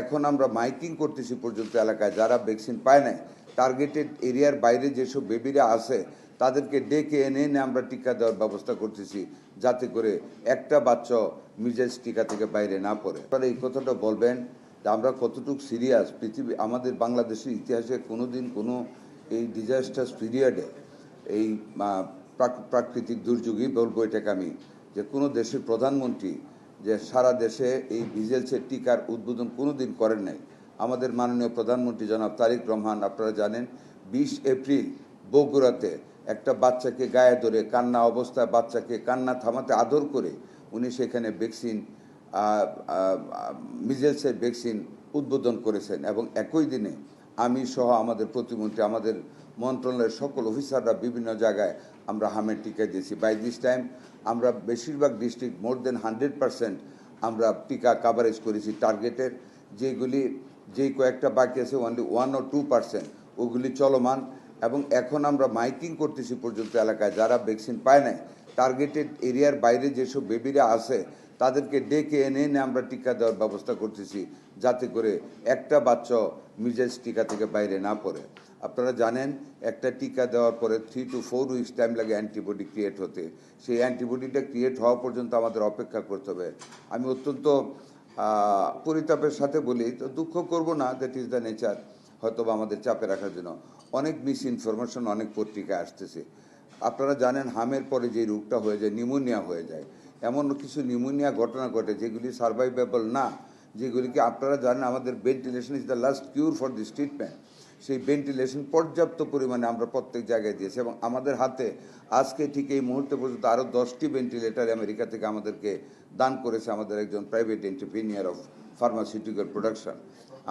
এখন আমরা মাইকিং করতেছি পর্যন্ত এলাকায় যারা ভ্যাকসিন পায় নাই, টার্গেটেড এরিয়ার বাইরে যেসব বেবিরা আছে তাদেরকে ডেকে এনে আমরা টিকা দেওয়ার ব্যবস্থা করতেছি, যাতে করে একটা বাচ্চা মিজেলস টিকা থেকে বাইরে না পড়ে। আপনারা এই কথাটা বলবেন যে আমরা কতটুকু সিরিয়াস। পৃথিবী, আমাদের বাংলাদেশের ইতিহাসে কোনোদিন কোনো এই ডিজাস্টার পিরিয়ডে, এই প্রাকৃতিক দুর্যোগই বলবো এটাকে আমি, যে কোনো দেশের প্রধানমন্ত্রী যে সারা দেশে এই মিজেলসের টিকার উদ্বোধন কোনোদিন করেন নাই। আমাদের মাননীয় প্রধানমন্ত্রী জনাব তারেক রহমান, আপনারা জানেন, 20 এপ্রিল বগুড়াতে একটা বাচ্চাকে গায়ে ধরে কান্না অবস্থায় বাচ্চাকে কান্না থামাতে আদর করে উনি সেখানে ভ্যাকসিন, মিজেলসের ভ্যাকসিন উদ্বোধন করেছেন। এবং একই দিনে আমি সহ আমাদের প্রতিমন্ত্রী, আমাদের মন্ত্রণালয়ের সকল অফিসাররা বিভিন্ন জায়গায় আমরা হামের টিকা দিয়েছি। বাই দিস টাইম আমরা বেশিরভাগ ডিস্ট্রিক্ট মোর দেন 100% আমরা টিকা কাভারেজ করেছি টার্গেটের। যেই কয়েকটা বাকি আছে অনলি 1 or 2% ওগুলি চলমান। এবং এখন আমরা মাইকিং করতেছি পর্যন্ত এলাকায় যারা ভ্যাকসিন পায় নাই, টার্গেটেড এরিয়ার বাইরে যেসব বেবিরা আছে তাদেরকে ডেকে এনে আমরা টিকা দেওয়ার ব্যবস্থা করতেছি, যাতে করে একটা বাচ্চা মিজেলস টিকা থেকে বাইরে না পড়ে। আপনারা জানেন একটা টিকা দেওয়ার পরে 3 to 4 উইকস টাইম লাগে অ্যান্টিবডি ক্রিয়েট হতে। সেই অ্যান্টিবডিটা ক্রিয়েট হওয়া পর্যন্ত আমাদের অপেক্ষা করতে হবে। আমি অত্যন্ত পরিতাপের সাথে বলি, তো দুঃখ করব না, দ্যাট ইজ দ্য নেচার, হয়তো আমাদের চাপে রাখার জন্য অনেক মিস ইনফরমেশন অনেক পত্রিকায় আসতেছে। আপনারা জানেন হামের পরে যে রোগটা হয়ে যায়, নিউমোনিয়া হয়ে যায়, এমন কিছু নিউমোনিয়া ঘটনা ঘটে যেগুলি সার্ভাইভেবল না, যেগুলিকে আপনারা জানেন আমাদের ventilation is the last cure for this treatment. সেই ভেন্টিলেশন পর্যাপ্ত পরিমাণে আমরা প্রত্যেক জায়গায় দিয়েছি এবং আমাদের হাতে আজকে ঠিক এই মুহূর্তে পর্যন্ত আরও 10টি ভেন্টিলেটার আমেরিকা থেকে আমাদেরকে দান করেছে আমাদের একজন private entrepreneur of pharmaceutical production.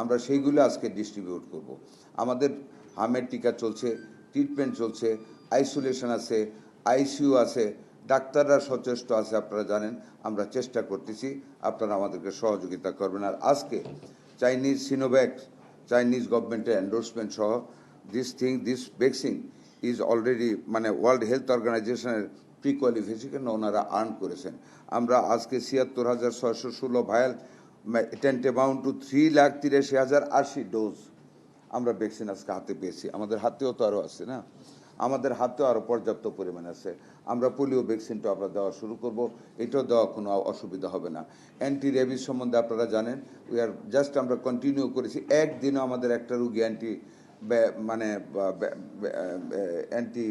আমরা সেইগুলো আজকে ডিস্ট্রিবিউট করব। আমাদের হামের টিকা চলছে, ট্রিটমেন্ট চলছে, আইসোলেশন আছে, আইসিইউ আছে, ডাক্তাররা সচেষ্ট আছে। আপনারা জানেন আমরা চেষ্টা করতেছি, আপনারা আমাদেরকে সহযোগিতা করবেন। আর আজকে চাইনিজ সিনোভ্যাক, চাইনিজ গভর্নমেন্টের এন্ডোর্সমেন্ট সহ দিস ভ্যাকসিন ইজ অলরেডি মানে ওয়ার্ল্ড হেলথ অর্গানাইজেশনের প্রিকোয়ালিফিকেশন ওনারা আর্ন করেছেন। আমরা আজকে ৭৬,৬১৬ ভায়াল টেন্টেমাউন্ট টু 3,83,080 ডোজ আমরা ভ্যাকসিন আজকে হাতে পেয়েছি। আমাদের হাতেও তো আরও আছে না, আমাদের হাতেও আরও পর্যাপ্ত পরিমাণ আছে। আমরা পোলিও ভ্যাকসিনটা আমরা দেওয়া শুরু করব, এটাও দেওয়া কোনো অসুবিধা হবে না। অ্যান্টি রেবিস সম্বন্ধে আপনারা জানেন, উই আর জাস্ট আমরা কন্টিনিউ করেছি। একদিনও আমাদের একটা রুগী অ্যান্টি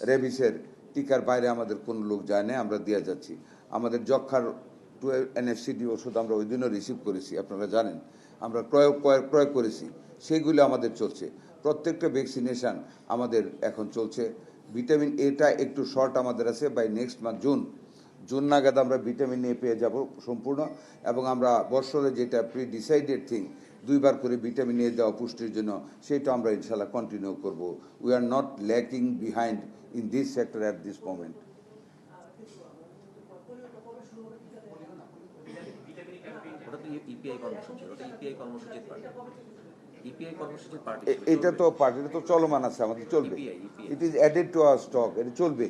রেবিসের টিকার বাইরে আমাদের কোনো লোক যায় না, আমরা দিয়ে যাচ্ছি। আমাদের যক্ষার 12 NFCD ওষুধ আমরা ওই দিনও রিসিভ করেছি, আপনারা জানেন, আমরা ক্রয় করেছি, সেগুলো আমাদের চলছে। প্রত্যেকটা ভ্যাকসিনেশন আমাদের এখন চলছে। ভিটামিন এটা একটু শর্ট আমাদের আছে, বাই নেক্সট মান্থ জুন নাগাদ আমরা ভিটামিন এ পেয়ে যাব সম্পূর্ণ। এবং আমরা বছরে যেটা ডিসাইডেড থিং 2 বার করে ভিটামিন এ দেওয়া পুষ্টির জন্য, সেটা আমরা ইনশাল্লাহ কন্টিনিউ করব। We are not lacking behind in this sector at this moment. এটা তো চলমান আছে, আমাদের চলবে। It is added to our stock, এটা চলবে।